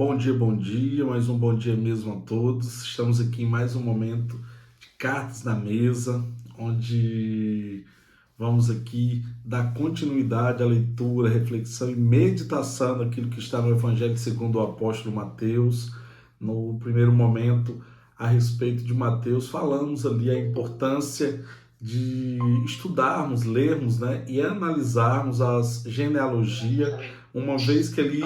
bom dia, mais um bom dia mesmo a todos. Estamos aqui em mais um momento de Cartas na Mesa, onde vamos aqui dar continuidade à leitura, reflexão e meditação daquilo que está no Evangelho segundo o apóstolo Mateus. No primeiro momento, a respeito de Mateus, falamos ali a importância de estudarmos, lermos, né, e analisarmos as genealogia, uma vez que ali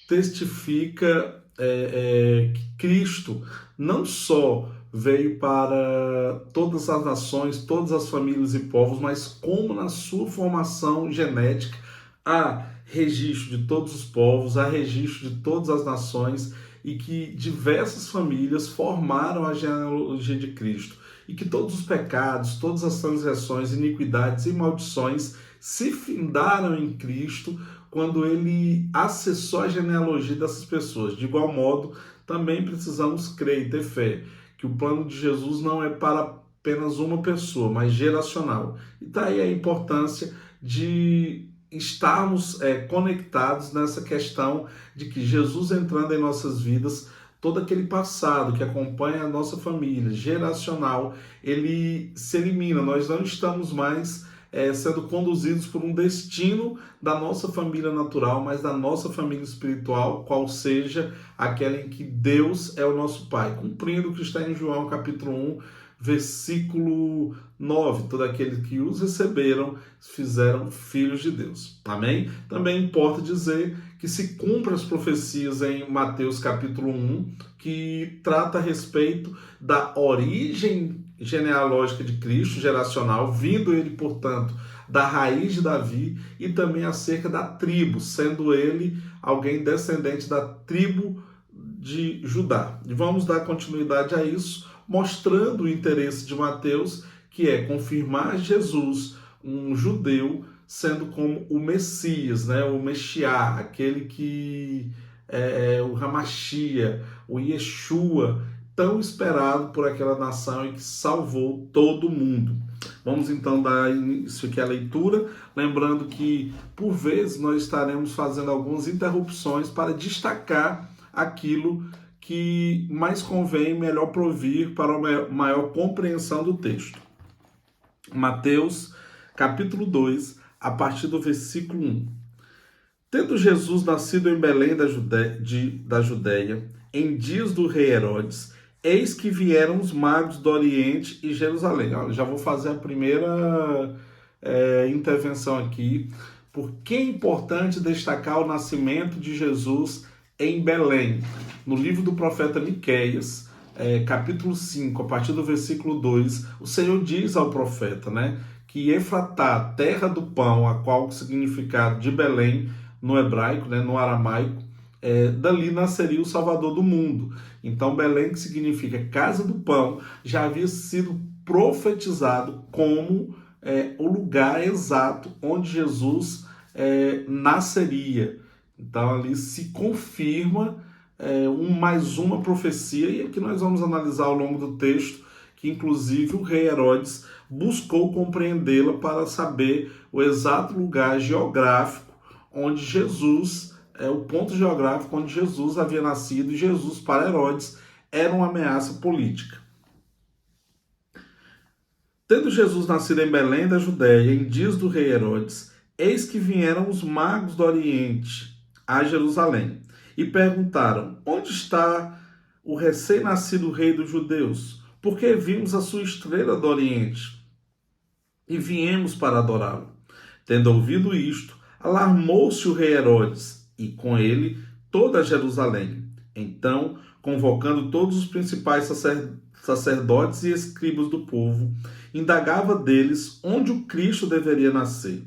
testifica que Cristo não só veio para todas as nações, todas as famílias e povos, mas como na sua formação genética há registro de todos os povos, há registro de todas as nações e que diversas famílias formaram a genealogia de Cristo e que todos os pecados, todas as transgressões, iniquidades e maldições se findaram em Cristo quando ele acessou a genealogia dessas pessoas. De igual modo, também precisamos crer e ter fé que o plano de Jesus não é para apenas uma pessoa, mas geracional. E daí a importância de estarmos conectados nessa questão de que Jesus entrando em nossas vidas, todo aquele passado que acompanha a nossa família, geracional, ele se elimina. Nós não estamos mais sendo conduzidos por um destino da nossa família natural, mas da nossa família espiritual, qual seja aquela em que Deus é o nosso Pai, cumprindo o que está em João capítulo 1, versículo 9, todos aqueles que os receberam fizeram filhos de Deus. Amém? Também importa dizer que se cumpre as profecias em Mateus capítulo 1, que trata a respeito da origem genealógica de Cristo, geracional, vindo ele, portanto, da raiz de Davi, e também acerca da tribo, sendo ele alguém descendente da tribo de Judá. E vamos dar continuidade a isso, mostrando o interesse de Mateus, que é confirmar Jesus, um judeu, sendo como o Messias, né? O Meshiá, aquele que é o Hamashia, o Yeshua, tão esperado por aquela nação e que salvou todo mundo. Vamos então dar início aqui à leitura, lembrando que por vezes nós estaremos fazendo algumas interrupções para destacar aquilo que mais convém, melhor provir para uma maior compreensão do texto. Mateus, capítulo 2, a partir do versículo 1. Tendo Jesus nascido em Belém da Judéia, em dias do rei Herodes, eis que vieram os magos do Oriente e Jerusalém. Olha, já vou fazer a primeira intervenção aqui, porque é importante destacar o nascimento de Jesus em Belém. No livro do profeta Miqueias, capítulo 5, a partir do versículo 2, o Senhor diz ao profeta, né, que Efratá, terra do pão, a qual o significado de Belém, no hebraico, né, no aramaico, dali nasceria o Salvador do mundo. Então Belém, que significa casa do pão, já havia sido profetizado como o lugar exato onde Jesus nasceria. Então ali se confirma mais uma profecia, e aqui nós vamos analisar ao longo do texto que inclusive o rei Herodes buscou compreendê-la para saber o exato lugar geográfico onde Jesus, o ponto geográfico onde Jesus havia nascido, e Jesus para Herodes era uma ameaça política. Tendo Jesus nascido em Belém da Judéia, em dias do rei Herodes, eis que vieram os magos do Oriente a Jerusalém e perguntaram: onde está o recém-nascido rei dos judeus? Porque vimos a sua estrela do Oriente e viemos para adorá-lo. Tendo ouvido isto, alarmou-se o rei Herodes e com ele toda Jerusalém. Então, convocando todos os principais sacerdotes e escribas do povo, indagava deles onde o Cristo deveria nascer.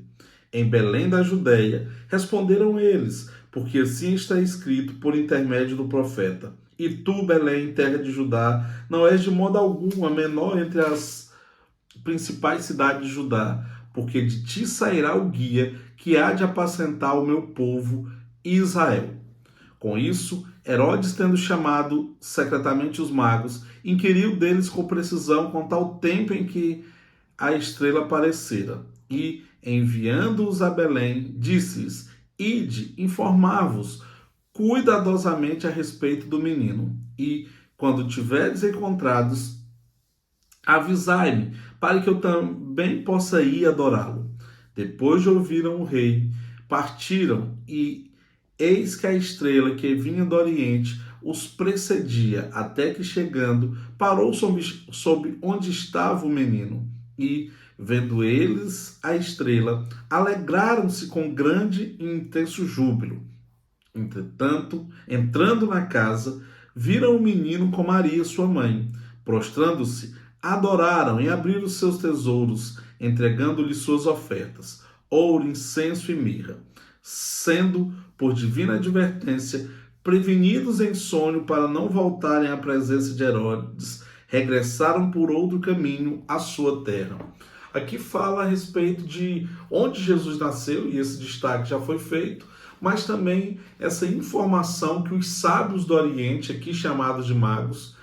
Em Belém da Judéia, responderam eles, porque assim está escrito por intermédio do profeta: e tu, Belém, terra de Judá, não és de modo algum a menor entre as principais cidades de Judá, porque de ti sairá o guia que há de apacentar o meu povo Israel. Com isso, Herodes, tendo chamado secretamente os magos, inquiriu deles com precisão quanto ao tempo em que a estrela aparecera. E, enviando-os a Belém, disse-lhes: ide, informar-vos, cuidadosamente a respeito do menino, e, quando tiverdes encontrados, avisai-me, para que eu também possa ir adorá-lo. Depois de ouviram o rei, partiram, e eis que a estrela que vinha do oriente os precedia, até que, chegando, parou sob onde estava o menino. E, vendo eles a estrela, alegraram-se com grande e intenso júbilo. Entretanto, entrando na casa, viram o menino com Maria, sua mãe. Prostrando-se, adoraram e abriram seus tesouros, entregando-lhe suas ofertas, ouro, incenso e mirra. Sendo, por divina advertência, prevenidos em sonho para não voltarem à presença de Herodes, regressaram por outro caminho à sua terra. Aqui fala a respeito de onde Jesus nasceu, e esse destaque já foi feito, mas também essa informação que os sábios do Oriente, aqui chamados de magos,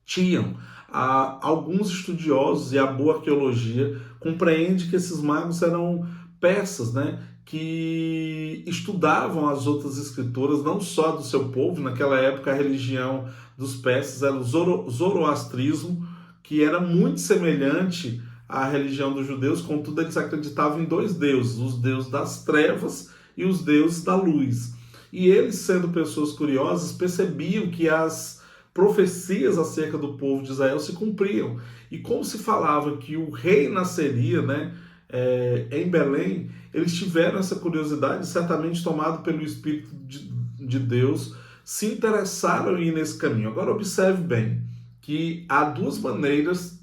tinham. Alguns estudiosos e a boa arqueologia compreende que esses magos eram persas, né, que estudavam as outras escrituras, não só do seu povo. Naquela época a religião dos persas era o zoroastrismo, que era muito semelhante à religião dos judeus, contudo eles acreditavam em dois deuses, os deuses das trevas e os deuses da luz. E eles, sendo pessoas curiosas, percebiam que as profecias acerca do povo de Israel se cumpriam. E como se falava que o rei nasceria, né, em Belém, eles tiveram essa curiosidade, certamente tomado pelo Espírito de Deus, se interessaram em ir nesse caminho. Agora observe bem que há duas maneiras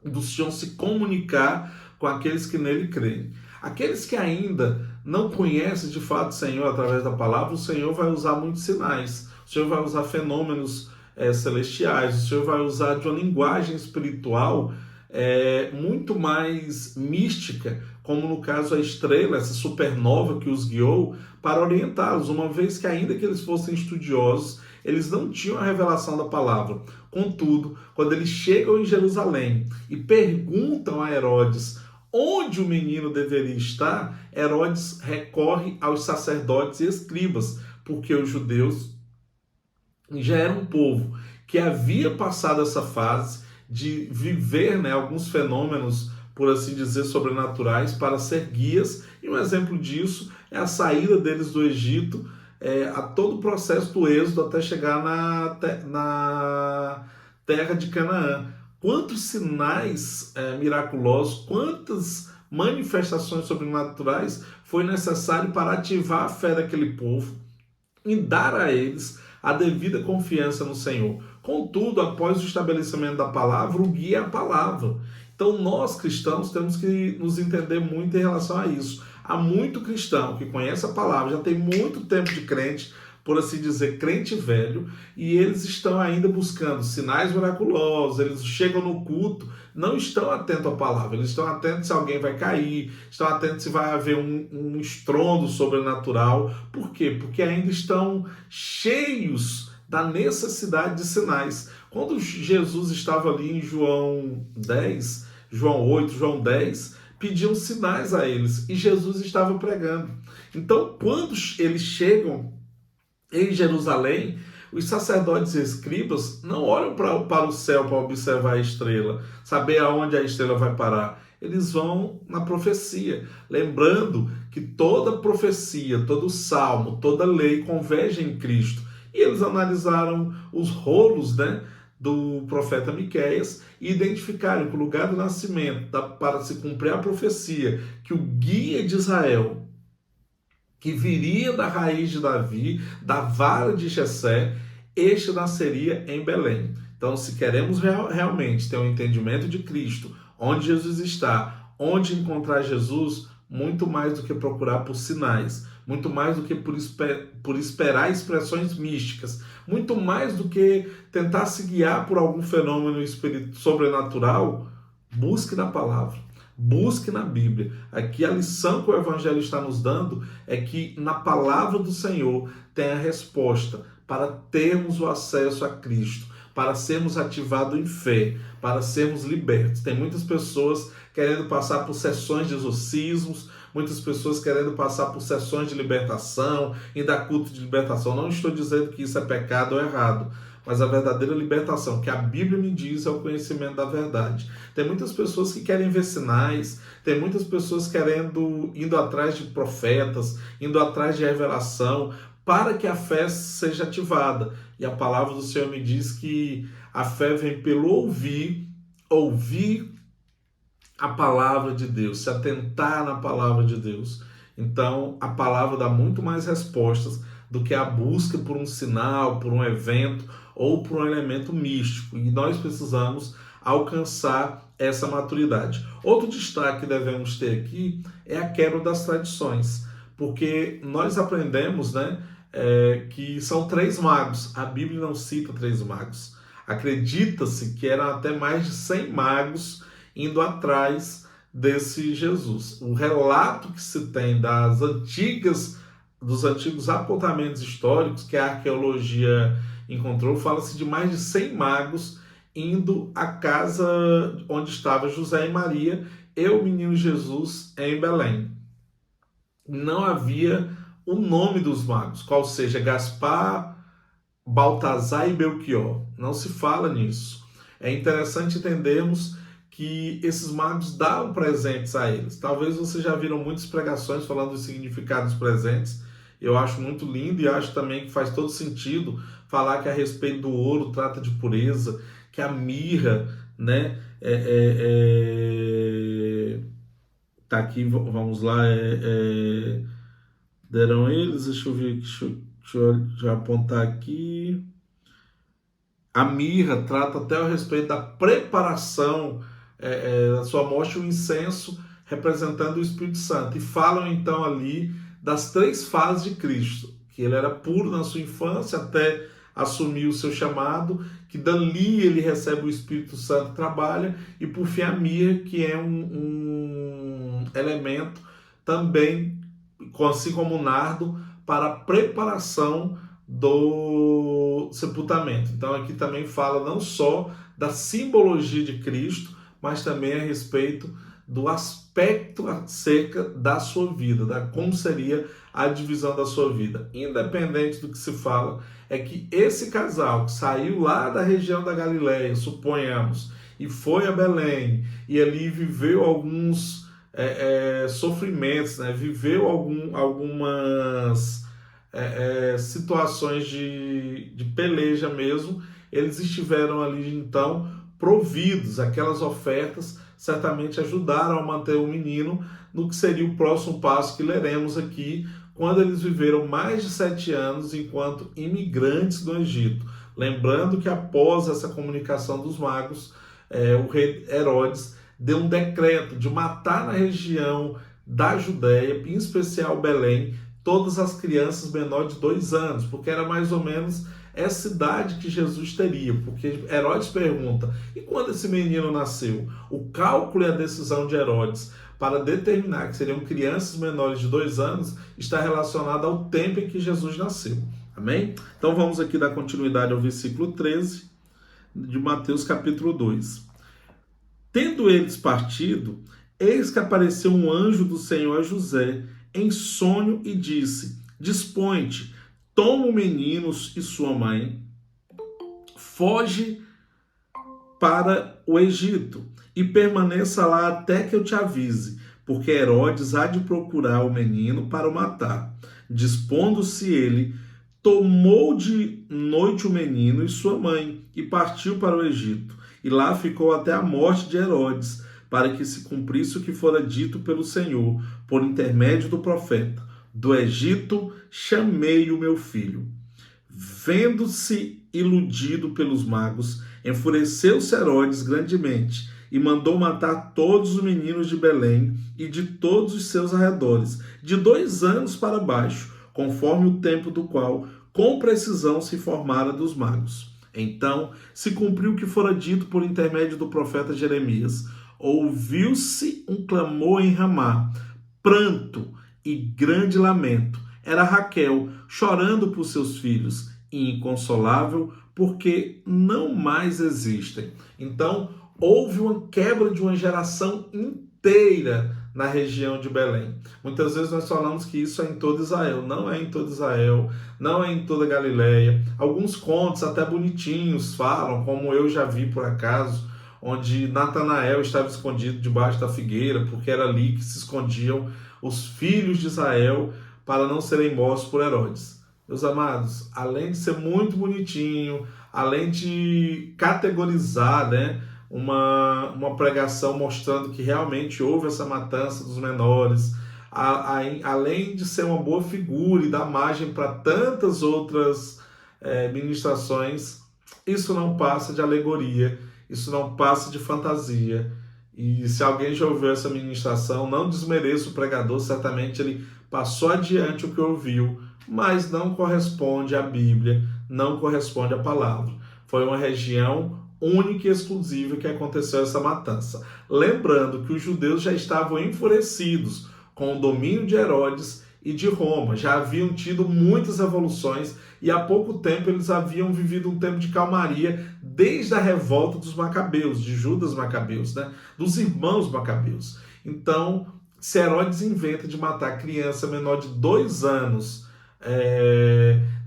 do Senhor se comunicar com aqueles que nele creem. Aqueles que ainda não conhecem de fato o Senhor através da palavra, o Senhor vai usar muitos sinais, o Senhor vai usar fenômenos celestiais, o Senhor vai usar de uma linguagem espiritual muito mais mística, como no caso a estrela, essa supernova que os guiou, para orientá-los, uma vez que, ainda que eles fossem estudiosos, eles não tinham a revelação da palavra. Contudo, quando eles chegam em Jerusalém e perguntam a Herodes onde o menino deveria estar, Herodes recorre aos sacerdotes e escribas, porque os judeus já eram um povo que havia passado essa fase de viver, né, alguns fenômenos, por assim dizer, sobrenaturais para ser guias, e um exemplo disso é a saída deles do Egito, a todo o processo do êxodo até chegar na terra de Canaã. Quantos sinais miraculosos, quantas manifestações sobrenaturais foi necessário para ativar a fé daquele povo e dar a eles a devida confiança no Senhor. Contudo, após o estabelecimento da palavra, o guia é a palavra. Então, nós cristãos temos que nos entender muito em relação a isso. Há muito cristão que conhece a palavra, já tem muito tempo de crente, por assim dizer, crente velho, e eles estão ainda buscando sinais miraculosos, eles chegam no culto, não estão atentos à palavra, eles estão atentos se alguém vai cair, estão atentos se vai haver um estrondo sobrenatural. Por quê? Porque ainda estão cheios da necessidade de sinais. Quando Jesus estava ali em João 10, João 8, João 10, pediam sinais a eles, e Jesus estava pregando. Então, quando eles chegam em Jerusalém, os sacerdotes e escribas não olham para o céu para observar a estrela, saber aonde a estrela vai parar. Eles vão na profecia, lembrando que toda profecia, todo salmo, toda lei converge em Cristo. E eles analisaram os rolos, né, do profeta Miqueias e identificaram que o lugar do nascimento, para se cumprir a profecia, que o guia de Israel, que viria da raiz de Davi, da vara de Jessé, este nasceria em Belém. Então, se queremos realmente ter um entendimento de Cristo, onde Jesus está, onde encontrar Jesus, muito mais do que procurar por sinais, muito mais do que por esperar expressões místicas, muito mais do que tentar se guiar por algum fenômeno sobrenatural, busque na palavra. Busque na Bíblia. Aqui a lição que o Evangelho está nos dando é que na palavra do Senhor tem a resposta para termos o acesso a Cristo, para sermos ativados em fé, para sermos libertos. Tem muitas pessoas querendo passar por sessões de exorcismos, muitas pessoas querendo passar por sessões de libertação, e dar culto de libertação. Não estou dizendo que isso é pecado ou errado, mas a verdadeira libertação, que a Bíblia me diz, é o conhecimento da verdade. Tem muitas pessoas que querem ver sinais, tem muitas pessoas indo atrás de profetas, indo atrás de revelação, para que a fé seja ativada. E a palavra do Senhor me diz que a fé vem pelo ouvir a palavra de Deus, se atentar na palavra de Deus. Então, a palavra dá muito mais respostas do que a busca por um sinal, por um evento ou por um elemento místico. E nós precisamos alcançar essa maturidade. Outro destaque que devemos ter aqui é a quebra das tradições, porque nós aprendemos, que são 3 magos. A Bíblia não cita 3 magos. Acredita-se que eram até mais de 100 magos indo atrás desse Jesus. O relato que se tem dos antigos apontamentos históricos que a arqueologia encontrou, fala-se de mais de 100 magos indo à casa onde estava José e Maria e o menino Jesus em Belém. Não havia o nome dos magos, qual seja Gaspar, Baltazar e Belchior. Não se fala nisso. É interessante entendermos que esses magos davam presentes a eles. Talvez vocês já viram muitas pregações falando dos significados dos presentes. Eu acho muito lindo e acho também que faz todo sentido falar que a respeito do ouro trata de pureza, que a mirra, tá aqui, vamos lá, deram eles, deixa eu ver, deixa eu apontar aqui. A mirra trata até a respeito da preparação da sua morte, o incenso representando o Espírito Santo. E falam então ali das 3 fases de Cristo, que ele era puro na sua infância até assumir o seu chamado, que dali ele recebe o Espírito Santo, trabalha, e por fim a mirra, que é um elemento também, assim como o nardo, para a preparação do sepultamento. Então aqui também fala não só da simbologia de Cristo, mas também a respeito do aspecto acerca da sua vida, como seria a divisão da sua vida. Independente do que se fala, é que esse casal que saiu lá da região da Galileia, suponhamos, e foi a Belém, e ali viveu alguns sofrimentos, viveu algumas situações de peleja mesmo, eles estiveram ali então providos. Aquelas ofertas certamente ajudaram a manter o menino no que seria o próximo passo que leremos aqui, quando eles viveram mais de 7 anos enquanto imigrantes no Egito. Lembrando que após essa comunicação dos magos, o rei Herodes deu um decreto de matar na região da Judéia, em especial Belém, todas as crianças menores de 2 anos, porque era mais ou menos essa idade que Jesus teria, porque Herodes pergunta, e quando esse menino nasceu? O cálculo e a decisão de Herodes para determinar que seriam crianças menores de 2 anos está relacionado ao tempo em que Jesus nasceu. Amém? Então vamos aqui dar continuidade ao versículo 13 de Mateus capítulo 2. Tendo eles partido, eis que apareceu um anjo do Senhor a José em sonho e disse: Dispõe-te, toma o menino e sua mãe, foge para o Egito e permaneça lá até que eu te avise, porque Herodes há de procurar o menino para o matar. Dispondo-se ele, tomou de noite o menino e sua mãe e partiu para o Egito. E lá ficou até a morte de Herodes, para que se cumprisse o que fora dito pelo Senhor, por intermédio do profeta: do Egito chamei o meu filho. Vendo-se iludido pelos magos, enfureceu-se Herodes grandemente e mandou matar todos os meninos de Belém e de todos os seus arredores, de 2 anos para baixo, conforme o tempo do qual com precisão se informara dos magos. Então se cumpriu o que fora dito por intermédio do profeta Jeremias. Ouviu-se um clamor em Ramá, pranto e grande lamento. Era Raquel chorando por seus filhos e inconsolável, porque não mais existem. Então houve uma quebra de uma geração inteira na região de Belém. Muitas vezes nós falamos que isso é em todo Israel. Não é em todo Israel, não é em toda a Galileia. Alguns contos até bonitinhos falam, como eu já vi por acaso, onde Natanael estava escondido debaixo da figueira, porque era ali que se escondiam os filhos de Israel para não serem mortos por Herodes. Meus amados, além de ser muito bonitinho, além de categorizar, né, uma pregação mostrando que realmente houve essa matança dos menores, além de ser uma boa figura e dar margem para tantas outras ministrações, isso não passa de alegoria, isso não passa de fantasia. E se alguém já ouviu essa ministração, não desmereça o pregador, certamente ele passou adiante o que ouviu, mas não corresponde à Bíblia, não corresponde à palavra. Foi uma região única e exclusiva que aconteceu essa matança. Lembrando que os judeus já estavam enfurecidos com o domínio de Herodes e de Roma. Já haviam tido muitas revoluções e há pouco tempo eles haviam vivido um tempo de calmaria desde a revolta dos Macabeus, de Judas Macabeus, né? Dos irmãos Macabeus. Então, se Herodes inventa de matar criança menor de 2 anos,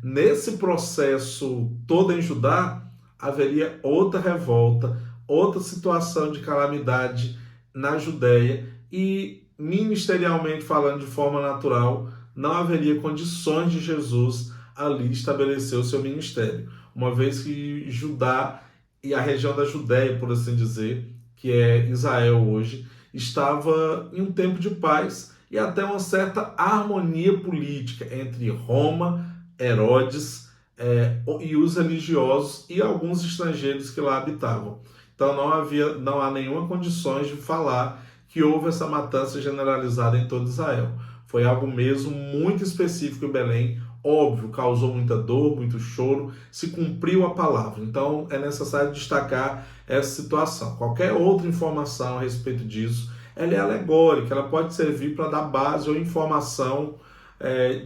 nesse processo todo em Judá, haveria outra revolta, outra situação de calamidade na Judéia e, ministerialmente falando de forma natural, não haveria condições de Jesus ali estabelecer o seu ministério, uma vez que Judá e a região da Judéia, por assim dizer, que é Israel hoje, estava em um tempo de paz e até uma certa harmonia política entre Roma, Herodes e os religiosos e alguns estrangeiros que lá habitavam. Então não há nenhuma condições de falar que houve essa matança generalizada em todo Israel. Foi algo mesmo muito específico em Belém, óbvio, causou muita dor, muito choro, se cumpriu a palavra. Então é necessário destacar essa situação. Qualquer outra informação a respeito disso, ela é alegórica, ela pode servir para dar base ou informação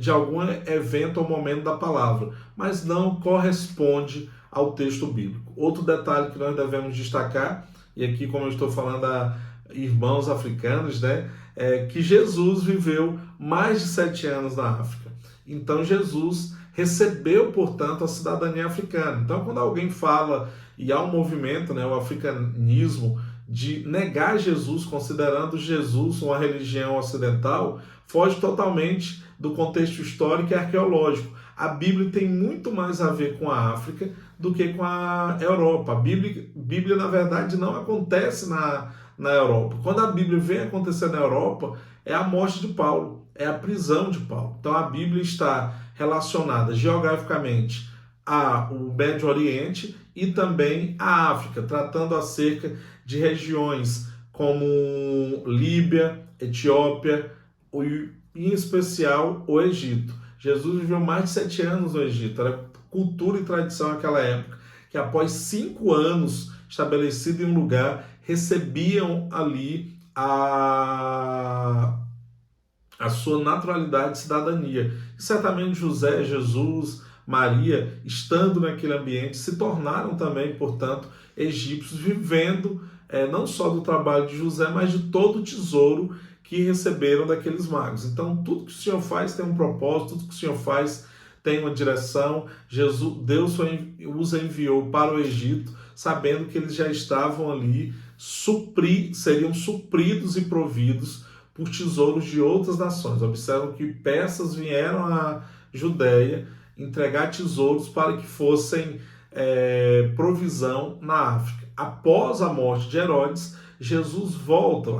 de algum evento ou momento da palavra, mas não corresponde ao texto bíblico. Outro detalhe que nós devemos destacar, e aqui como eu estou falando a irmãos africanos, né, é que Jesus viveu mais de 7 anos na África. Então Jesus recebeu, portanto, a cidadania africana. Então quando alguém fala, e há um movimento, né, o africanismo, de negar Jesus, considerando Jesus uma religião ocidental, foge totalmente do contexto histórico e arqueológico. A Bíblia tem muito mais a ver com a África do que com a Europa. A Bíblia na verdade, não acontece na Europa. Quando a Bíblia vem acontecer na Europa, é a morte de Paulo, é a prisão de Paulo. Então a Bíblia está relacionada geograficamente ao Médio Oriente e também à África, tratando acerca de regiões como Líbia, Etiópia e, em especial, o Egito. Jesus viveu mais de 7 anos no Egito, era cultura e tradição naquela época, que após 5 anos estabelecido em um lugar, recebiam ali a sua naturalidade e cidadania. E certamente José, Jesus, Maria, estando naquele ambiente, se tornaram também, portanto, egípcios, vivendo não só do trabalho de José, mas de todo o tesouro que receberam daqueles magos. Então, tudo que o Senhor faz tem um propósito, tudo que o Senhor faz tem uma direção. Deus os enviou para o Egito, sabendo que eles já estavam ali, seriam supridos e providos por tesouros de outras nações. Observam que peças vieram à Judéia entregar tesouros para que fossem provisão na África. Após a morte de Herodes, Jesus volta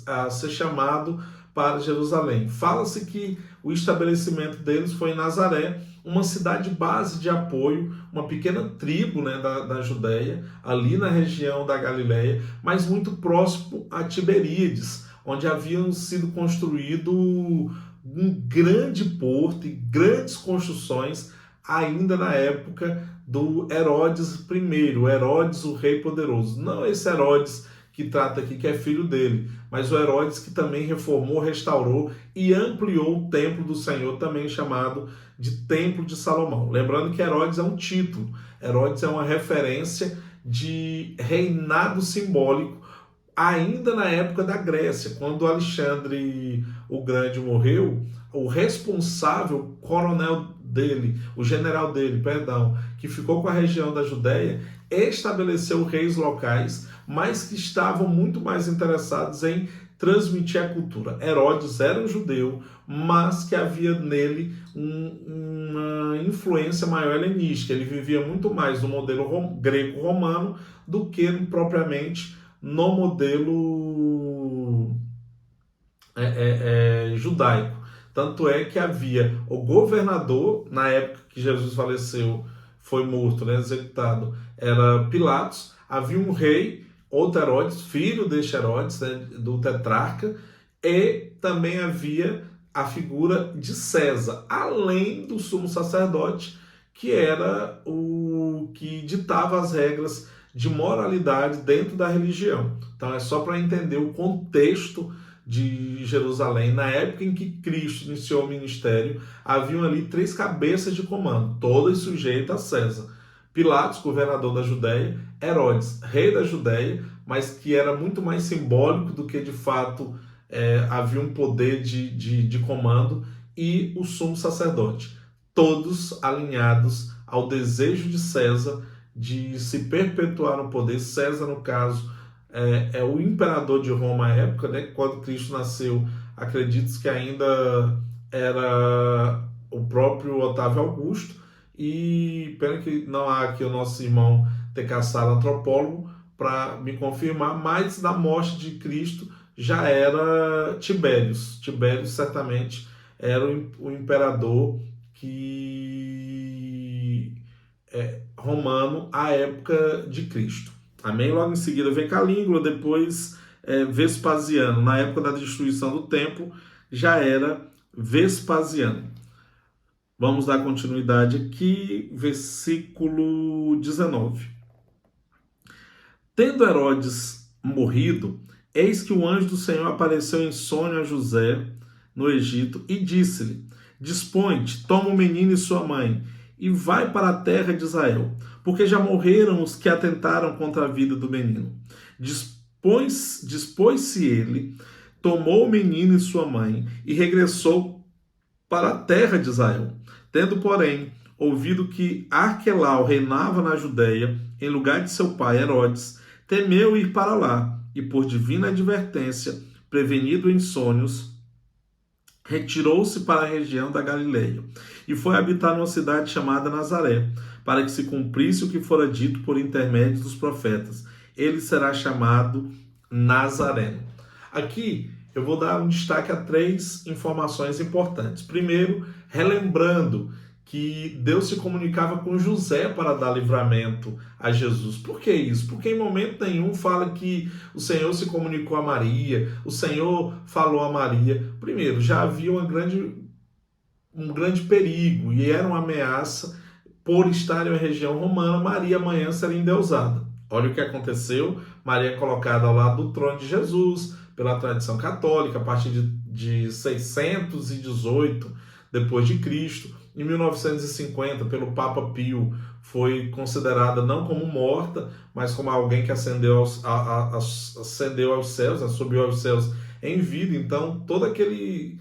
a ser chamado para Jerusalém. Fala-se que o estabelecimento deles foi em Nazaré, uma cidade base de apoio, uma pequena tribo, né, da Judéia, ali na região da Galileia, mas muito próximo a Tiberíades, onde haviam sido construído um grande porto e grandes construções ainda na época do Herodes I, Herodes, o rei poderoso. Não esse Herodes que trata aqui, que é filho dele, mas o Herodes que também reformou, restaurou e ampliou o templo do Senhor, também chamado de Templo de Salomão. Lembrando que Herodes é um título, Herodes é uma referência de reinado simbólico, ainda na época da Grécia, quando Alexandre o Grande morreu, o responsável, coronel dele, o general dele, perdão, que ficou com a região da Judéia, estabeleceu reis locais, mas que estavam muito mais interessados em transmitir a cultura. Herodes era um judeu, mas que havia nele uma influência maior helenística. Ele vivia muito mais no modelo greco-romano do que propriamente no modelo judaico. Tanto é que havia o governador, na época que Jesus faleceu, foi morto, né, executado, era Pilatos. Havia um rei, outro Herodes, filho deste Herodes, né, do tetrarca, e também havia a figura de César, além do sumo sacerdote, que era o que ditava as regras de moralidade dentro da religião. Então é só para entender o contexto de Jerusalém. Na época em que Cristo iniciou o ministério, haviam ali 3 cabeças de comando, todas sujeitas a César. Pilatos, governador da Judéia; Herodes, rei da Judéia, mas que era muito mais simbólico do que de fato havia um poder de comando; e o sumo sacerdote. Todos alinhados ao desejo de César de se perpetuar no poder. César, no caso, é o imperador de Roma à época, né? Quando Cristo nasceu, acredito que ainda era o próprio Otávio Augusto. E pena que não há aqui o nosso irmão Tecassaro, antropólogo, para me confirmar, mas da morte de Cristo já era Tibérios. Tibérios certamente era o imperador romano à época de Cristo. Amém? Logo em seguida vem Calígula, depois Vespasiano. Na época da destruição do templo já era Vespasiano. Vamos dar continuidade aqui, versículo 19. Tendo Herodes morrido, eis que o anjo do Senhor apareceu em sonho a José no Egito e disse-lhe: Dispõe-te, toma o menino e sua mãe, e vai para a terra de Israel, porque já morreram os que atentaram contra a vida do menino. Dispôs-se ele, tomou o menino e sua mãe, e regressou para a terra de Israel. Tendo, porém, ouvido que Arquelau reinava na Judéia, em lugar de seu pai Herodes, temeu ir para lá, e por divina advertência, prevenido em sonhos, retirou-se para a região da Galileia, e foi habitar numa cidade chamada Nazaré, para que se cumprisse o que fora dito por intermédio dos profetas: ele será chamado Nazareno. Aqui eu vou dar um destaque a 3 informações importantes. Primeiro, relembrando que Deus se comunicava com José para dar livramento a Jesus. Por que isso? Porque em momento nenhum fala que o Senhor se comunicou a Maria, o Senhor falou a Maria. Primeiro, já havia um grande perigo, e era uma ameaça por estar em uma região romana. Maria amanhã seria endeusada. Olha o que aconteceu. Maria é colocada ao lado do trono de Jesus, pela tradição católica, a partir de 618 depois de Cristo. Em 1950, pelo Papa Pio, foi considerada não como morta, mas como alguém que ascendeu aos céus, subiu aos céus em vida. Então, todo aquele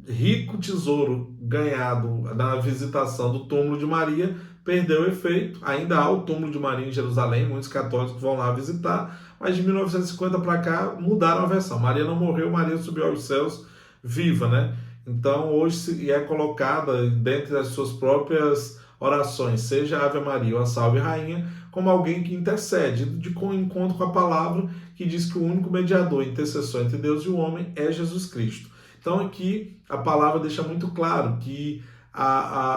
rico tesouro ganhado na visitação do túmulo de Maria perdeu efeito. Ainda há o túmulo de Maria em Jerusalém, muitos católicos vão lá visitar, mas de 1950 para cá mudaram a versão. Maria não morreu, Maria subiu aos céus viva, né? Então hoje é colocada dentre as suas próprias orações, seja a Ave Maria ou a Salve Rainha, como alguém que intercede, de encontro com a palavra que diz que o único mediador, intercessor entre Deus e o homem é Jesus Cristo. Então aqui a palavra deixa muito claro que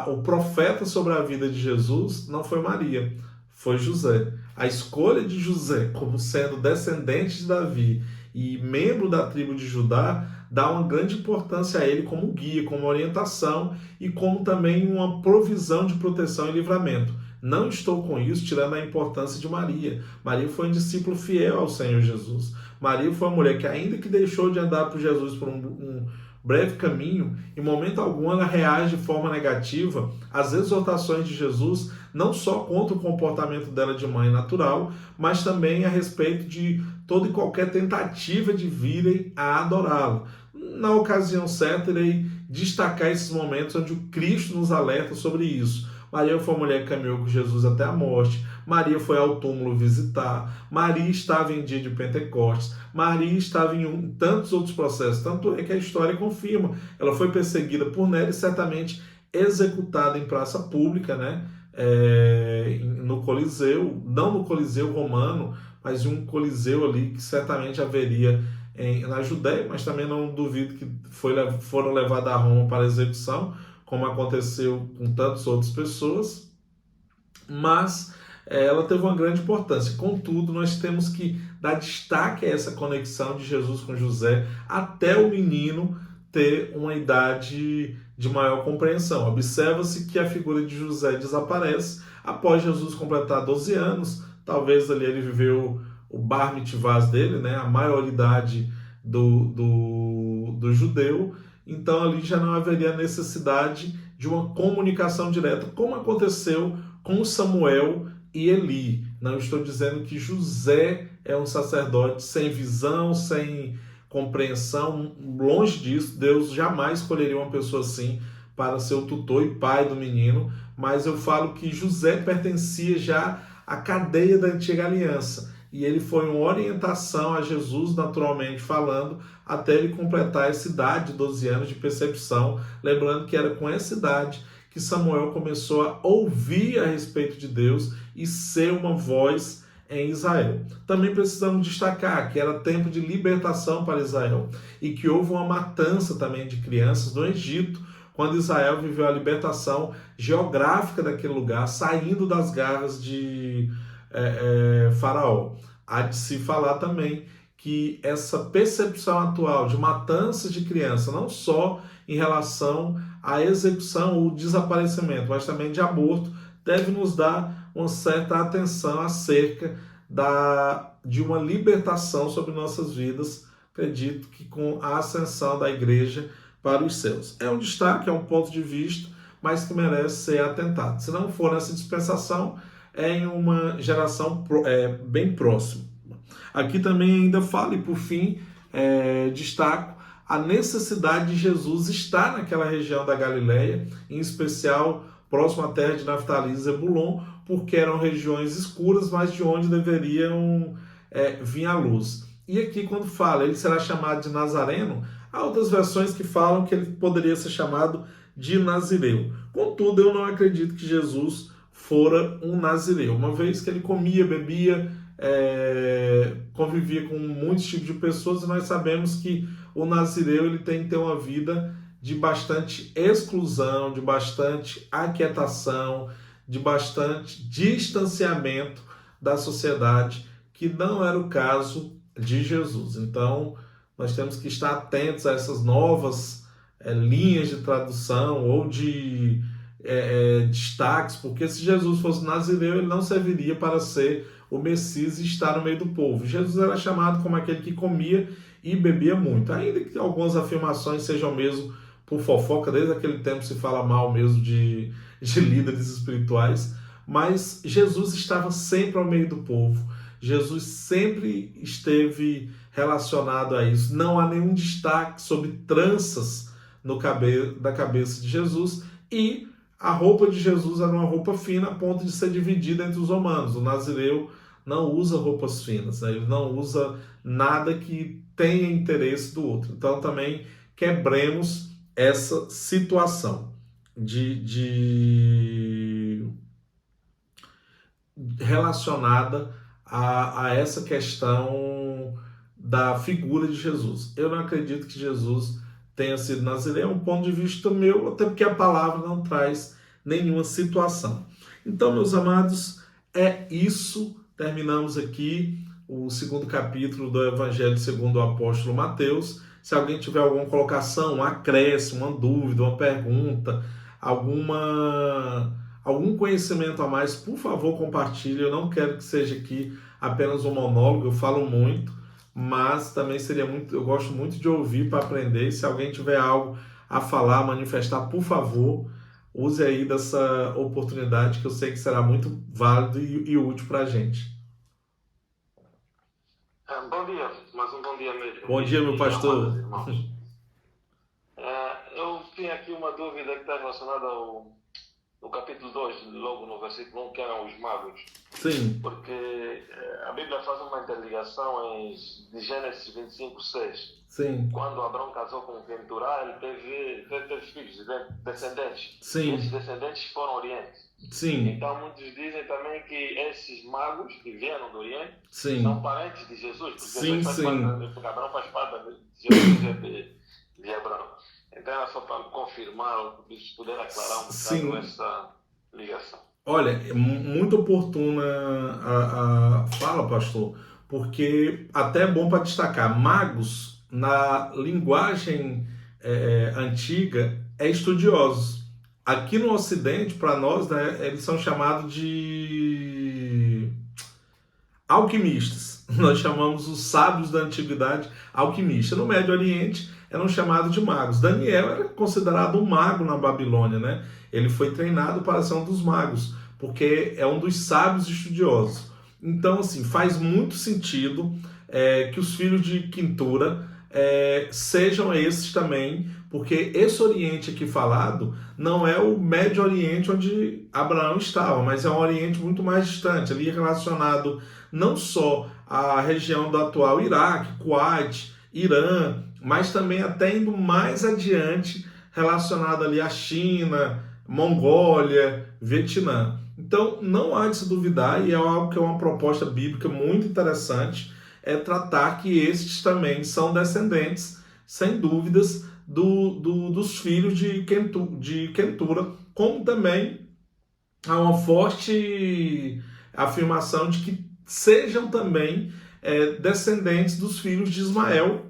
o profeta sobre a vida de Jesus não foi Maria, foi José. A escolha de José como sendo descendente de Davi e membro da tribo de Judá dá uma grande importância a ele como guia, como orientação e como também uma provisão de proteção e livramento. Não estou com isso tirando a importância de Maria. Maria foi um discípulo fiel ao Senhor Jesus. Maria foi uma mulher que, ainda que deixou de andar por Jesus por um breve caminho, em momento algum ela reage de forma negativa às exortações de Jesus, não só contra o comportamento dela de mãe natural, mas também a respeito de toda e qualquer tentativa de virem a adorá-lo. Na ocasião certa, irei destacar esses momentos onde o Cristo nos alerta sobre isso. Maria foi a mulher que caminhou com Jesus até a morte. Maria foi ao túmulo visitar. Maria estava em dia de Pentecostes. Maria estava em tantos outros processos. Tanto é que a história confirma. Ela foi perseguida por Nero e certamente executada em praça pública, né? No Coliseu, não no Coliseu romano, mas em um Coliseu ali que certamente haveria na Judéia, mas também não duvido que foram levadas a Roma para execução, como aconteceu com tantas outras pessoas, mas ela teve uma grande importância. Contudo, nós temos que dar destaque a essa conexão de Jesus com José até o menino ter uma idade de maior compreensão. Observa-se que a figura de José desaparece após Jesus completar 12 anos, talvez ali ele viveu o bar mitvaz dele, né, a maioridade do judeu, então ali já não haveria necessidade de uma comunicação direta, como aconteceu com Samuel e Eli. Não estou dizendo que José é um sacerdote sem visão, sem compreensão, longe disso, Deus jamais escolheria uma pessoa assim para ser o tutor e pai do menino, mas eu falo que José pertencia já à cadeia da antiga aliança, e ele foi uma orientação a Jesus, naturalmente falando, até ele completar essa idade de 12 anos de percepção, lembrando que era com essa idade que Samuel começou a ouvir a respeito de Deus e ser uma voz em Israel. Também precisamos destacar que era tempo de libertação para Israel e que houve uma matança também de crianças no Egito, quando Israel viveu a libertação geográfica daquele lugar, saindo das garras de Faraó. Há de se falar também que essa percepção atual de matanças de criança, não só em relação à execução ou desaparecimento, mas também de aborto, deve nos dar uma certa atenção acerca de uma libertação sobre nossas vidas, acredito que com a ascensão da igreja para os céus. É um destaque, é um ponto de vista, mas que merece ser atentado. Se não for nessa dispensação, é em uma geração bem próxima. Aqui também ainda falo, e por fim, destaco a necessidade de Jesus estar naquela região da Galileia, em especial próximo à terra de Naftali e Zebulon, porque eram regiões escuras, mas de onde deveriam vir a luz. E aqui quando fala, ele será chamado de Nazareno, há outras versões que falam que ele poderia ser chamado de Nazireu. Contudo, eu não acredito que Jesus fora um nazireu, uma vez que ele comia, bebia, convivia com muitos tipos de pessoas, e nós sabemos que o nazireu ele tem que ter uma vida de bastante exclusão, de bastante aquietação, de bastante distanciamento da sociedade, que não era o caso de Jesus. Então, nós temos que estar atentos a essas novas linhas de tradução ou de destaques, porque se Jesus fosse nazireu, ele não serviria para ser o Messias e estar no meio do povo. Jesus era chamado como aquele que comia e bebia muito, ainda que algumas afirmações sejam mesmo por fofoca, desde aquele tempo se fala mal mesmo de líderes espirituais, mas Jesus estava sempre ao meio do povo, Jesus sempre esteve relacionado a isso, não há nenhum destaque sobre tranças da cabeça de Jesus, e a roupa de Jesus era uma roupa fina a ponto de ser dividida entre os romanos. O nazireu não usa roupas finas, né? Ele não usa nada que tenha interesse do outro. Então também quebremos essa situação relacionada a essa questão da figura de Jesus. Eu não acredito que Jesus tenha sido nazireu, é um ponto de vista meu, até porque a palavra não traz nenhuma situação. Então, meus amados, é isso. Terminamos aqui o segundo capítulo do Evangelho segundo o apóstolo Mateus. Se alguém tiver alguma colocação, um acréscimo, uma dúvida, uma pergunta, algum conhecimento a mais, por favor, compartilhe. Eu não quero que seja aqui apenas um monólogo, eu falo muito, mas também eu gosto muito de ouvir para aprender. E se alguém tiver algo a falar, manifestar, por favor, use aí dessa oportunidade, que eu sei que será muito válido e útil para a gente. Bom dia, mais um bom dia mesmo, Bom dia, meu e amados pastor. irmãos. Eu tinha aqui uma dúvida que está relacionada no capítulo 2, logo no versículo 1, que eram os magos, Sim, porque a Bíblia faz uma interligação de Gênesis 25:6. sim, Quando Abraão casou com Keturah, ele teve filhos, descendentes, e esses sim, descendentes foram Oriente. sim, Então, muitos dizem também que esses magos que vieram do Oriente são sim, parentes de Jesus, porque sim, Jesus faz parte, sim, porque Abraão faz parte de Jesus de Abraão. Então, era só para confirmar, se puder aclarar um bocado sim. essa ligação. Olha, é muito oportuna a fala, pastor, porque até é bom para destacar, magos, na linguagem antiga, é estudiosos. Aqui no Ocidente, para nós, né, eles são chamados de alquimistas. Nós chamamos os sábios da antiguidade alquimistas. No Médio Oriente eram chamados de magos. Daniel era considerado um mago na Babilônia, né? Ele foi treinado para ser um dos magos, porque é um dos sábios estudiosos. Então, assim, faz muito sentido que os filhos de Quintura sejam esses também, porque esse Oriente aqui falado não é o Médio Oriente onde Abraão estava, mas é um Oriente muito mais distante, ali relacionado não só à região do atual Iraque, Kuwait, Irã, mas também até indo mais adiante, relacionado ali à China, Mongólia, Vietnã. Então, não há de se duvidar, e é algo que é uma proposta bíblica muito interessante, é tratar que estes também são descendentes, sem dúvidas, dos filhos de Quentura, como também há uma forte afirmação de que sejam também descendentes dos filhos de Ismael,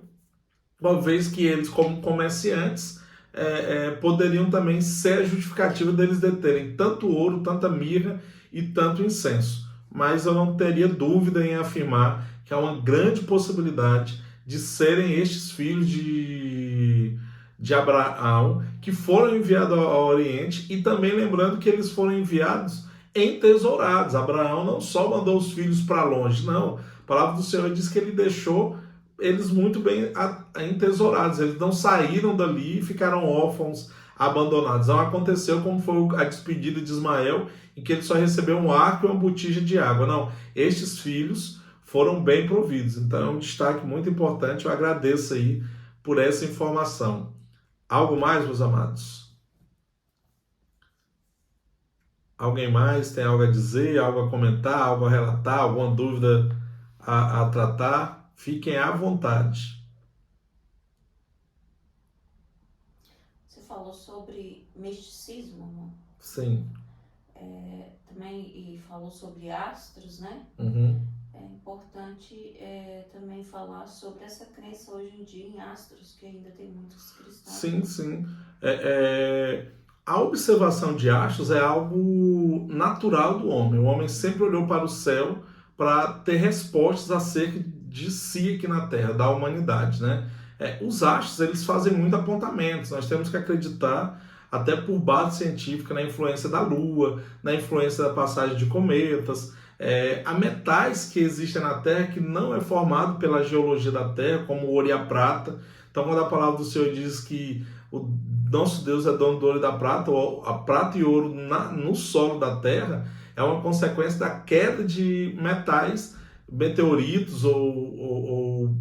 uma vez que eles, como comerciantes, poderiam também ser a justificativa deles deterem tanto ouro, tanta mirra e tanto incenso. Mas eu não teria dúvida em afirmar que há uma grande possibilidade de serem estes filhos de Abraão que foram enviados ao Oriente, e também lembrando que eles foram enviados entesourados. Abraão não só mandou os filhos para longe, não. A palavra do Senhor diz que ele deixou eles muito bem entesourados. Eles não saíram dali e ficaram órfãos, abandonados. Não aconteceu como foi a despedida de Ismael, em que ele só recebeu um arco e uma botija de água. Não, estes filhos foram bem providos. Então é um destaque muito importante. Eu agradeço aí por essa informação. Algo mais, meus amados? Alguém mais tem algo a dizer, algo a comentar, algo a relatar, alguma dúvida a tratar? Fiquem à vontade. Você falou sobre misticismo, né? Sim. Também, e falou sobre astros, né? Uhum. É importante também falar sobre essa crença hoje em dia em astros, que ainda tem muitos cristãos. Sim, sim. A observação de astros é algo natural do homem. O homem sempre olhou para o céu para ter respostas acerca de si aqui na Terra, da humanidade, né? Os astros, eles fazem muito apontamentos. Nós temos que acreditar, até por base científica, na influência da Lua, na influência da passagem de cometas. Há metais que existem na Terra que não é formado pela geologia da Terra, como o ouro e a prata. Então, quando a palavra do Senhor diz que o nosso Deus é dono do ouro e da prata, a prata e ouro no solo da Terra, é uma consequência da queda de metais, meteoritos ou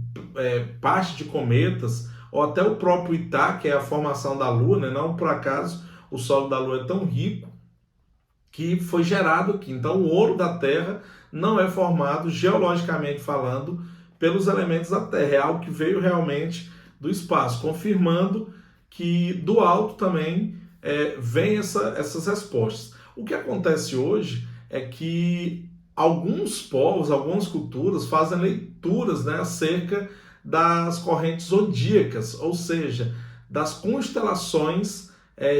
parte de cometas, ou até o próprio Itá, que é a formação da Lua, né? Não por acaso o solo da Lua é tão rico que foi gerado aqui. Então, o ouro da Terra não é formado, geologicamente falando, pelos elementos da Terra. É algo que veio realmente do espaço, confirmando que do alto também vem essas respostas. O que acontece hoje é que alguns povos, algumas culturas fazem leituras, né, acerca das correntes zodíacas, ou seja, das constelações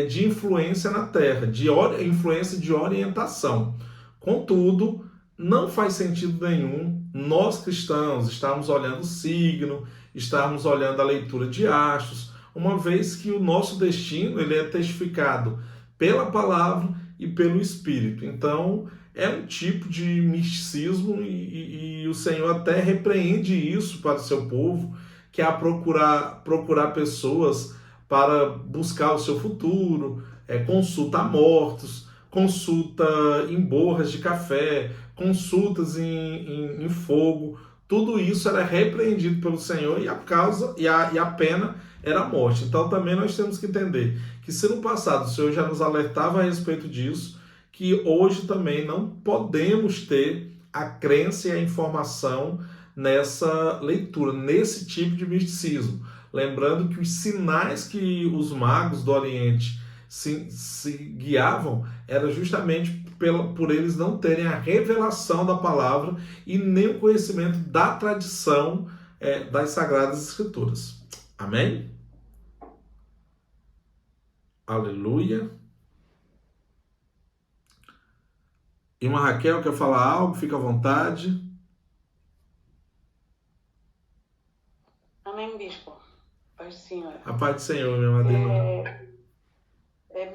de influência na Terra, de influência de orientação. Contudo, não faz sentido nenhum nós cristãos estarmos olhando o signo, estarmos olhando a leitura de astros, uma vez que o nosso destino ele é testificado pela palavra e pelo Espírito. Então, é um tipo de misticismo e o Senhor até repreende isso para o seu povo, que é a procurar pessoas para buscar o seu futuro, consulta a mortos, consulta em borras de café, consultas em fogo. Tudo isso era repreendido pelo Senhor e a pena era a morte. Então também nós temos que entender que se no passado o Senhor já nos alertava a respeito disso, que hoje também não podemos ter a crença e a informação nessa leitura, nesse tipo de misticismo. Lembrando que os sinais que os magos do Oriente se guiavam era justamente por eles não terem a revelação da palavra e nem o conhecimento da tradição das Sagradas Escrituras. Amém? Aleluia. Irmã Raquel, quer falar algo? Fica à vontade. Amém, Bispo. Paz do Senhor. A paz do Senhor, minha madrinha.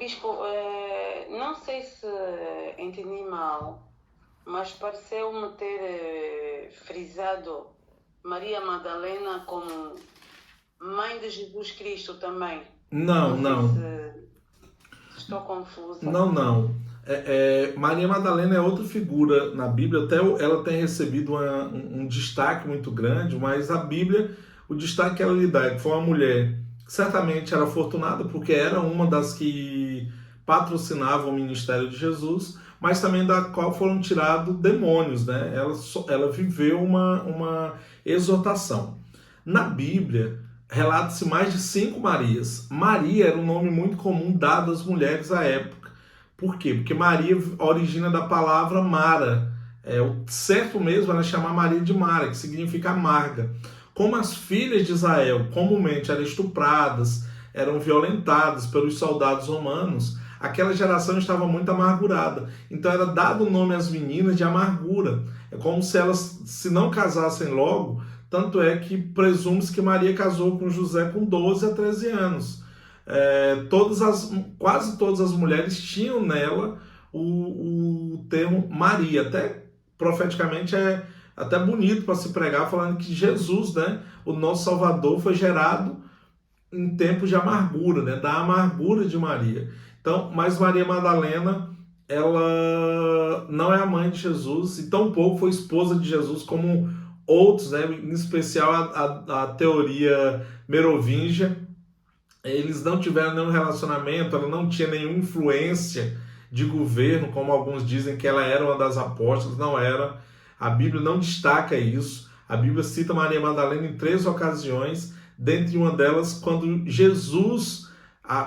Bispo, não sei se entendi mal, mas pareceu-me ter frisado Maria Madalena como mãe de Jesus Cristo também. Não. Se estou confusa. Não. Maria Madalena é outra figura na Bíblia, até ela tem recebido um destaque muito grande, mas a Bíblia, o destaque que ela lhe dá é que foi uma mulher que certamente era afortunada, porque era uma das que patrocinavam o ministério de Jesus, mas também da qual foram tirados demônios, né? Ela viveu uma exortação. Na Bíblia, relata-se mais de 5 Marias. Maria era um nome muito comum dado às mulheres à época. Por quê? Porque Maria origina da palavra Mara. O certo mesmo era chamar Maria de Mara, que significa amarga. Como as filhas de Israel comumente eram estupradas, eram violentadas pelos soldados romanos, aquela geração estava muito amargurada. Então era dado o nome às meninas de amargura. É como se elas se não casassem logo, tanto é que presume-se que Maria casou com José com 12 a 13 anos. Quase todas as mulheres tinham nela o termo Maria. Até profeticamente é até bonito para se pregar, falando que Jesus, né, o nosso Salvador, foi gerado em tempos de amargura, né, da amargura de Maria. Então, mas Maria Madalena, ela não é a mãe de Jesus e tampouco foi esposa de Jesus como outros, né, em especial a teoria merovingia. Eles não tiveram nenhum relacionamento, ela não tinha nenhuma influência de governo, como alguns dizem que ela era uma das apóstolas, não era. A Bíblia não destaca isso. A Bíblia cita Maria Madalena em 3 ocasiões, dentre uma delas quando Jesus,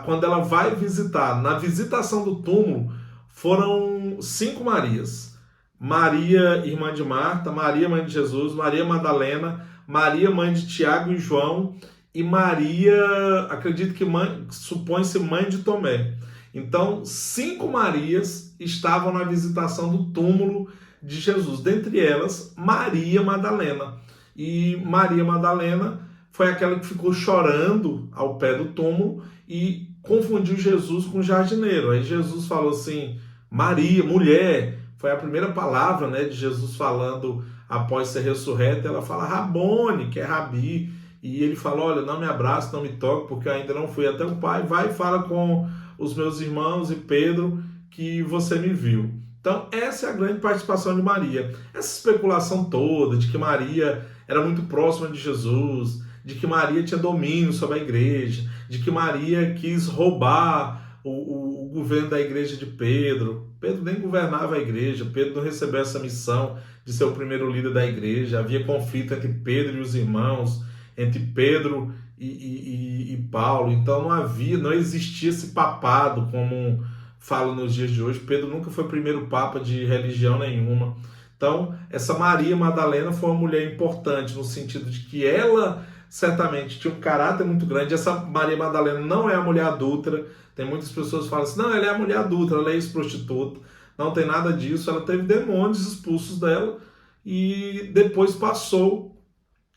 quando ela vai visitar, na visitação do túmulo, foram 5 Marias. Maria, irmã de Marta, Maria, mãe de Jesus, Maria Madalena, Maria, mãe de Tiago e João, e Maria, acredito que supõe-se mãe de Tomé. Então, 5 Marias estavam na visitação do túmulo de Jesus, dentre elas Maria Madalena. E Maria Madalena foi aquela que ficou chorando ao pé do túmulo e confundiu Jesus com o jardineiro. Aí Jesus falou assim, Maria, mulher. Foi a primeira palavra, né, de Jesus falando após ser ressurreto. Ela fala Rabone, que é Rabi. E ele fala, olha, não me abrace, não me toque, porque eu ainda não fui até o Pai. Vai e fala com os meus irmãos e Pedro que você me viu. Então, essa é a grande participação de Maria. Essa especulação toda de que Maria era muito próxima de Jesus, de que Maria tinha domínio sobre a igreja, de que Maria quis roubar o governo da igreja de Pedro. Pedro nem governava a igreja, Pedro não recebeu essa missão de ser o primeiro líder da igreja. Havia conflito entre Pedro e os irmãos, entre Pedro e Paulo. Então não existia esse papado como fala nos dias de hoje. Pedro nunca foi primeiro papa de religião nenhuma. Então, essa Maria Madalena foi uma mulher importante no sentido de que ela certamente tinha um caráter muito grande. Essa Maria Madalena não é a mulher adúltera. Tem muitas pessoas que falam assim, não, ela é a mulher adúltera, ela é ex-prostituta. Não tem nada disso. Ela teve demônios expulsos dela e depois passou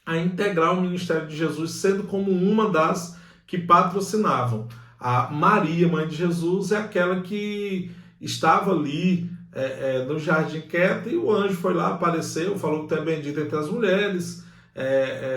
a integrar o ministério de Jesus, sendo como uma das que patrocinavam. A Maria, mãe de Jesus, é aquela que estava ali no jardim quieta, e o anjo foi lá, apareceu, falou que tu é bendita entre as mulheres.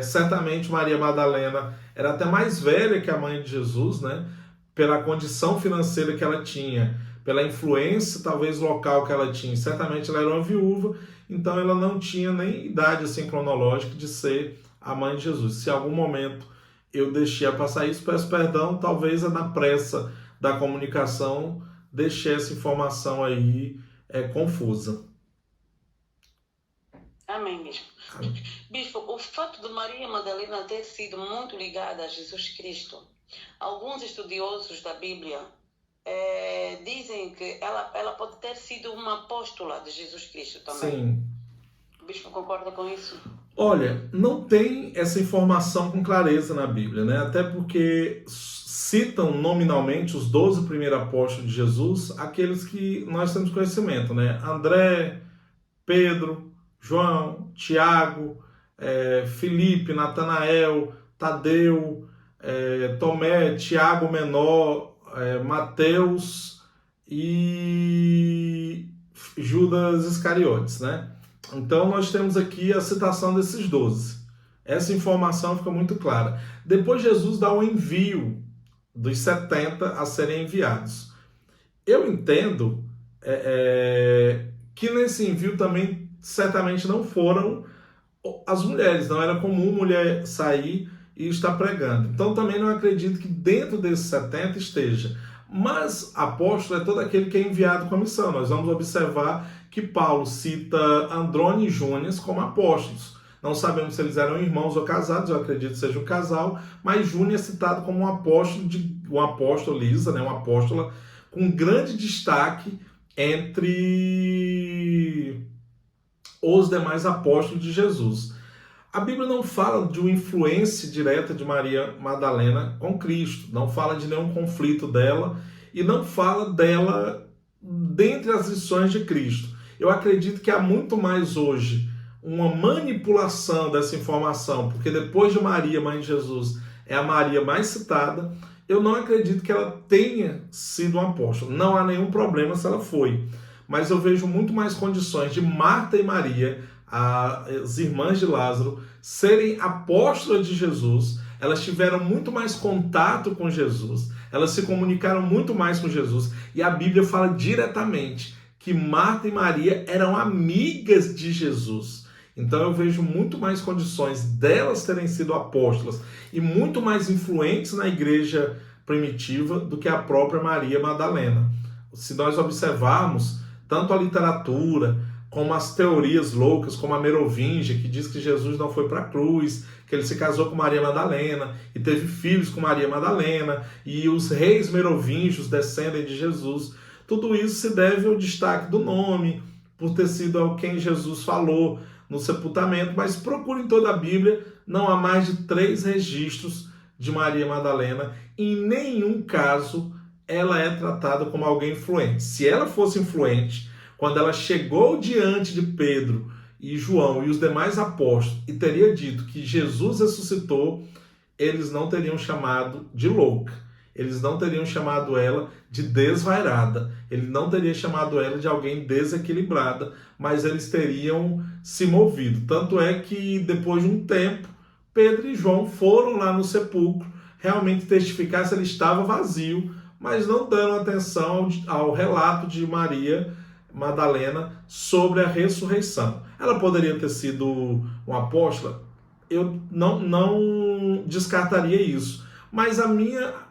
Certamente Maria Madalena era até mais velha que a mãe de Jesus, né? Pela condição financeira que ela tinha, pela influência talvez local que ela tinha. Certamente ela era uma viúva, então ela não tinha nem idade assim cronológica de ser a mãe de Jesus. Se em algum momento eu deixei passar isso, peço perdão, talvez na pressa da comunicação deixei essa informação aí confusa. Amém, Bispo. Bispo, o fato de Maria Madalena ter sido muito ligada a Jesus Cristo, alguns estudiosos da Bíblia dizem que ela pode ter sido uma apóstola de Jesus Cristo também. Sim. O Bispo concorda com isso? Olha, não tem essa informação com clareza na Bíblia, né? Até porque citam nominalmente os 12 primeiros apóstolos de Jesus, aqueles que nós temos conhecimento, né? André, Pedro, João, Tiago, Filipe, Natanael, Tadeu, Tomé, Tiago Menor, Mateus e Judas Iscariotes, né? Então nós temos aqui a citação desses 12. Essa informação fica muito clara. Depois Jesus dá o envio dos 70 a serem enviados. Eu entendo que nesse envio também certamente não foram as mulheres. Não era comum mulher sair e estar pregando. Então também não acredito que dentro desses 70 esteja. Mas apóstolo é todo aquele que é enviado com a missão. Nós vamos observar que Paulo cita Andrônico e Júnias como apóstolos. Não sabemos se eles eram irmãos ou casados, eu acredito que seja um casal, mas Júnior é citado como um apóstolo Lisa, né, uma apóstola com grande destaque entre os demais apóstolos de Jesus. A Bíblia não fala de uma influência direta de Maria Madalena com Cristo, não fala de nenhum conflito dela e não fala dela dentre as lições de Cristo. Eu acredito que há muito mais hoje uma manipulação dessa informação, porque depois de Maria, mãe de Jesus, é a Maria mais citada. Eu não acredito que ela tenha sido uma apóstola. Não há nenhum problema se ela foi. Mas eu vejo muito mais condições de Marta e Maria, as irmãs de Lázaro, serem apóstolas de Jesus. Elas tiveram muito mais contato com Jesus. Elas se comunicaram muito mais com Jesus. E a Bíblia fala diretamente que Marta e Maria eram amigas de Jesus. Então eu vejo muito mais condições delas terem sido apóstolas e muito mais influentes na igreja primitiva do que a própria Maria Madalena. Se nós observarmos tanto a literatura como as teorias loucas, como a Merovingia, que diz que Jesus não foi para a cruz, que ele se casou com Maria Madalena e teve filhos com Maria Madalena, e os reis merovingios descendem de Jesus. Tudo isso se deve ao destaque do nome, por ter sido ao quem Jesus falou no sepultamento, mas procure em toda a Bíblia, não há mais de 3 registros de Maria Madalena. Em nenhum caso ela é tratada como alguém influente. Se ela fosse influente, quando ela chegou diante de Pedro e João e os demais apóstolos e teria dito que Jesus ressuscitou, eles não teriam chamado de louca. Eles não teriam chamado ela de desvairada. Ele não teria chamado ela de alguém desequilibrada, mas eles teriam se movido. Tanto é que depois de um tempo, Pedro e João foram lá no sepulcro realmente testificar se ele estava vazio, mas não deram atenção ao relato de Maria Madalena sobre a ressurreição. Ela poderia ter sido uma apóstola? Eu não descartaria isso. Mas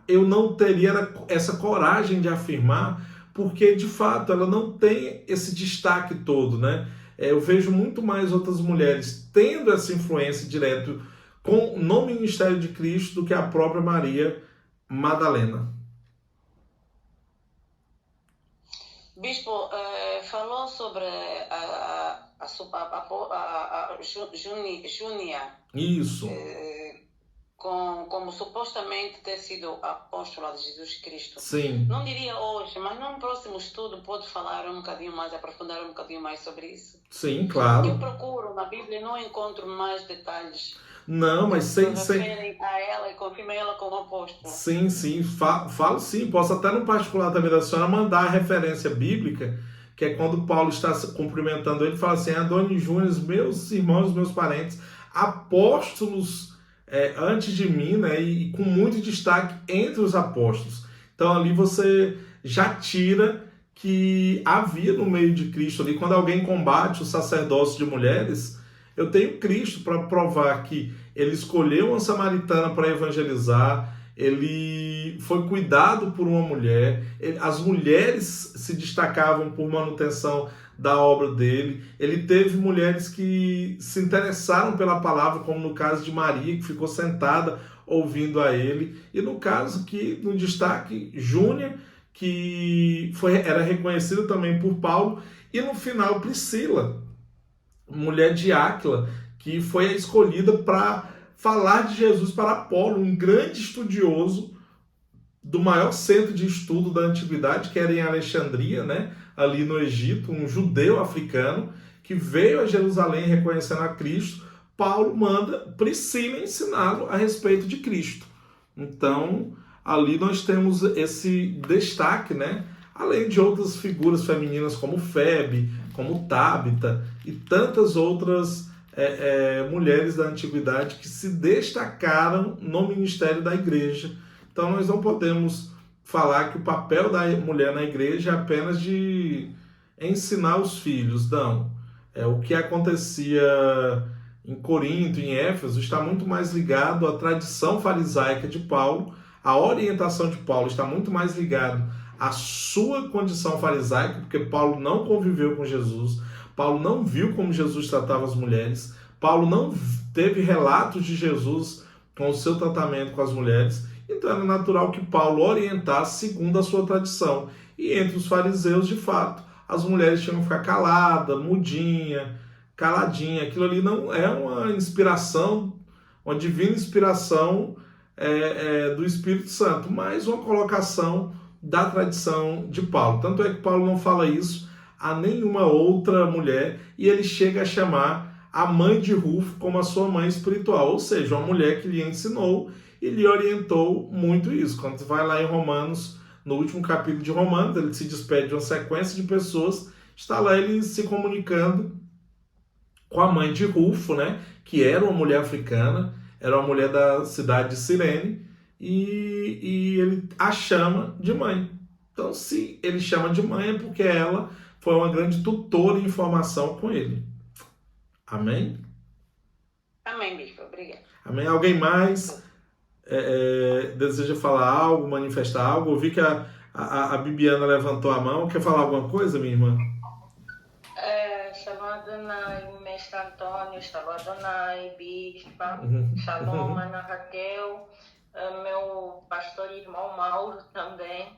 eu não teria essa coragem de afirmar, porque de fato ela não tem esse destaque todo, né? Eu vejo muito mais outras mulheres tendo essa influência direta no ministério de Cristo do que a própria Maria Madalena. Bispo, falou sobre a Júnia. Isso. Como supostamente ter sido apóstola de Jesus Cristo. Sim. Não diria hoje, mas num próximo estudo pode falar um bocadinho mais, aprofundar um bocadinho mais sobre isso. Sim, claro. Eu procuro na Bíblia e não encontro mais detalhes. Não, mas sem a ela e confirma ela como apóstola. Sim, falo sim. Posso até no particular também da senhora mandar a referência bíblica que é quando Paulo está cumprimentando ele, fala assim: Adônio Júnior, meus irmãos, meus parentes, apóstolos antes de mim, né, e com muito destaque entre os apóstolos. Então ali você já tira que havia no meio de Cristo ali, quando alguém combate o sacerdócio de mulheres, eu tenho Cristo para provar que ele escolheu uma samaritana para evangelizar, ele foi cuidado por uma mulher, as mulheres se destacavam por manutenção da obra dele, ele teve mulheres que se interessaram pela palavra, como no caso de Maria, que ficou sentada ouvindo a ele, e no caso que, no destaque, Júnia, que era reconhecida também por Paulo, e no final Priscila, mulher de Áquila, que foi a escolhida para falar de Jesus para Apolo, um grande estudioso do maior centro de estudo da antiguidade, que era em Alexandria, né, ali no Egito, um judeu africano que veio a Jerusalém reconhecendo a Cristo. Paulo manda Priscila ensiná-lo a respeito de Cristo. Então, ali nós temos esse destaque, né? Além de outras figuras femininas como Febe, como Tábita e tantas outras mulheres da antiguidade que se destacaram no ministério da igreja. Então nós não podemos falar que o papel da mulher na igreja é apenas de ensinar os filhos, não. O que acontecia em Corinto, em Éfeso, está muito mais ligado à tradição farisaica de Paulo, a orientação de Paulo está muito mais ligado à sua condição farisaica, porque Paulo não conviveu com Jesus, Paulo não viu como Jesus tratava as mulheres, Paulo não teve relatos de Jesus com o seu tratamento com as mulheres, então era natural que Paulo orientasse segundo a sua tradição. E entre os fariseus, de fato, as mulheres tinham que ficar caladas, mudinha, caladinha. Aquilo ali não é uma inspiração, uma divina inspiração do Espírito Santo, mas uma colocação da tradição de Paulo. Tanto é que Paulo não fala isso a nenhuma outra mulher, e ele chega a chamar a mãe de Rufo como a sua mãe espiritual, ou seja, uma mulher que lhe ensinou e lhe orientou muito isso. Quando você vai lá em Romanos, no último capítulo de Romanos, ele se despede de uma sequência de pessoas, está lá ele se comunicando com a mãe de Rufo, né, que era uma mulher africana, era uma mulher da cidade de Cirene, e ele a chama de mãe. Então, se ele chama de mãe, é porque ela foi uma grande tutora em formação com ele. Amém? Amém, bispo. Obrigada. Amém. Alguém mais deseja falar algo, manifestar algo? Eu vi que a Bibiana levantou a mão. Quer falar alguma coisa, minha irmã? Shalom Adonai, mestre Antônio, Shalom Adonai, bispa, Shalom Ana Raquel, meu pastor e irmão Mauro também.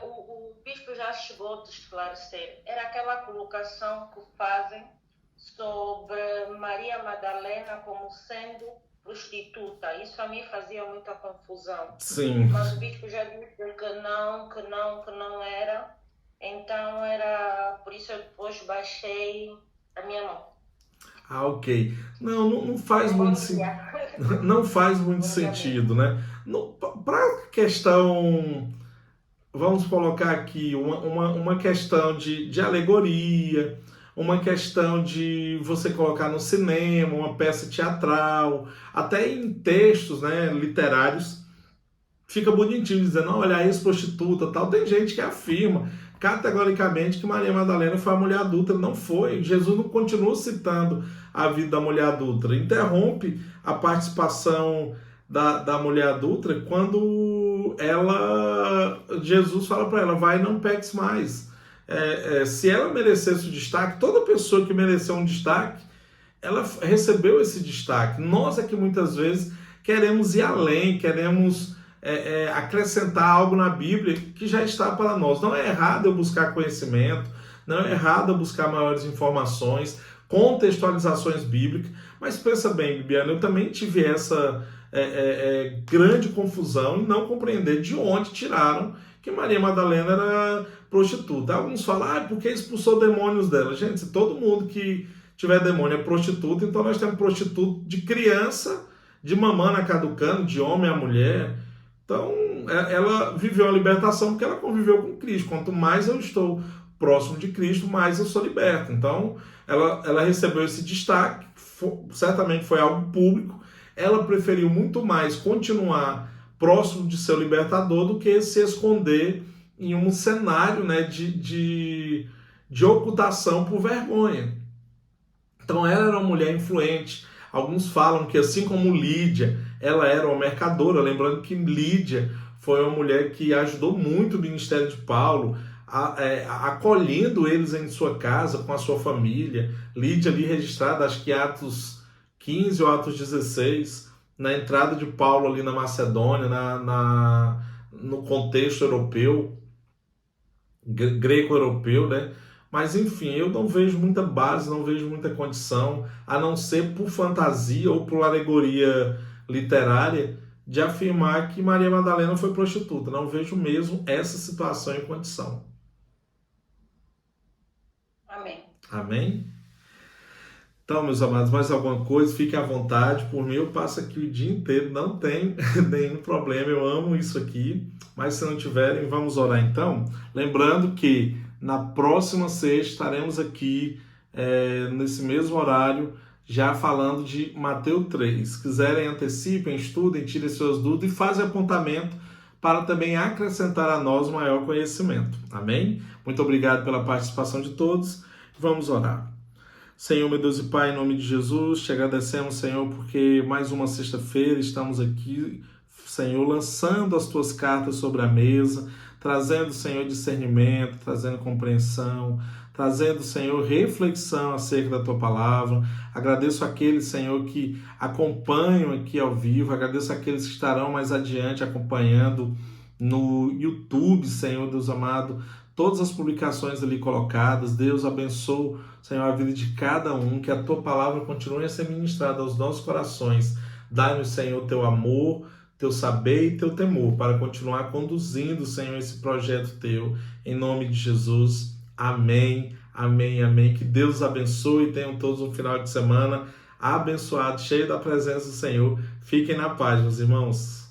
O bispo já chegou a esclarecer. Era aquela colocação que fazem sobre Maria Madalena como sendo prostituta. Isso a mim fazia muita confusão. Sim. Mas o bispo já disse que não era. Então era por isso eu depois baixei a minha mão. Ok. Não faz muito não faz muito sentido, né? Para questão, vamos colocar aqui uma questão de alegoria, uma questão de você colocar no cinema, uma peça teatral, até em textos, né, literários, fica bonitinho dizendo, olha, ex-prostituta, tal. Tem gente que afirma categoricamente que Maria Madalena foi a mulher adulta. Não foi. Jesus não continua citando a vida da mulher adulta. Interrompe a participação da mulher adulta quando Jesus fala para ela, vai, não peques mais. Se ela merecesse o destaque, toda pessoa que mereceu um destaque, ela recebeu esse destaque. Nós é que muitas vezes queremos ir além, queremos acrescentar algo na Bíblia que já está para nós. Não é errado eu buscar conhecimento, não é errado eu buscar maiores informações, contextualizações bíblicas, mas pensa bem, Bibiana, eu também tive essa grande confusão em não compreender de onde tiraram que Maria Madalena era prostituta. Alguns falam, porque expulsou demônios dela. Gente, se todo mundo que tiver demônio é prostituta, então nós temos prostituto de criança, de mamã na caducando, de homem a mulher. Então, ela viveu a libertação porque ela conviveu com Cristo. Quanto mais eu estou próximo de Cristo, mais eu sou liberto. Então, ela recebeu esse destaque, certamente foi algo público. Ela preferiu muito mais continuar próximo de seu libertador do que se esconder em um cenário, né, de ocultação por vergonha. Então ela era uma mulher influente. Alguns falam que, assim como Lídia, ela era uma mercadora, lembrando que Lídia foi uma mulher que ajudou muito o ministério de Paulo, acolhendo eles em sua casa, com a sua família. Lídia ali registrada, acho que Atos 15 ou Atos 16, na entrada de Paulo ali na Macedônia, no contexto europeu, greco-europeu, né? Mas enfim, eu não vejo muita base, não vejo muita condição, a não ser por fantasia ou por alegoria literária, de afirmar que Maria Madalena foi prostituta. Não vejo mesmo essa situação em condição. Amém. Amém? Então, meus amados, mais alguma coisa, fiquem à vontade. Por mim, eu passo aqui o dia inteiro, não tem nenhum problema, eu amo isso aqui. Mas se não tiverem, vamos orar então. Lembrando que na próxima sexta estaremos aqui, nesse mesmo horário, já falando de Mateus 3. Se quiserem, antecipem, estudem, tirem suas dúvidas e fazem apontamento para também acrescentar a nós maior conhecimento. Amém? Muito obrigado pela participação de todos. Vamos orar. Senhor, meu Deus e Pai, em nome de Jesus, te agradecemos, Senhor, porque mais uma sexta-feira estamos aqui, Senhor, lançando as tuas cartas sobre a mesa, trazendo, Senhor, discernimento, trazendo compreensão, trazendo, Senhor, reflexão acerca da tua palavra. Agradeço àqueles, Senhor, que acompanham aqui ao vivo, agradeço àqueles que estarão mais adiante acompanhando no YouTube, Senhor, Deus amado, todas as publicações ali colocadas. Deus abençoe, Senhor, a vida de cada um, que a tua palavra continue a ser ministrada aos nossos corações. Dá-nos, Senhor, teu amor, teu saber e teu temor, para continuar conduzindo, Senhor, esse projeto teu, em nome de Jesus. Amém, amém, amém. Que Deus os abençoe e tenham todos um final de semana abençoado, cheio da presença do Senhor. Fiquem na paz, meus irmãos.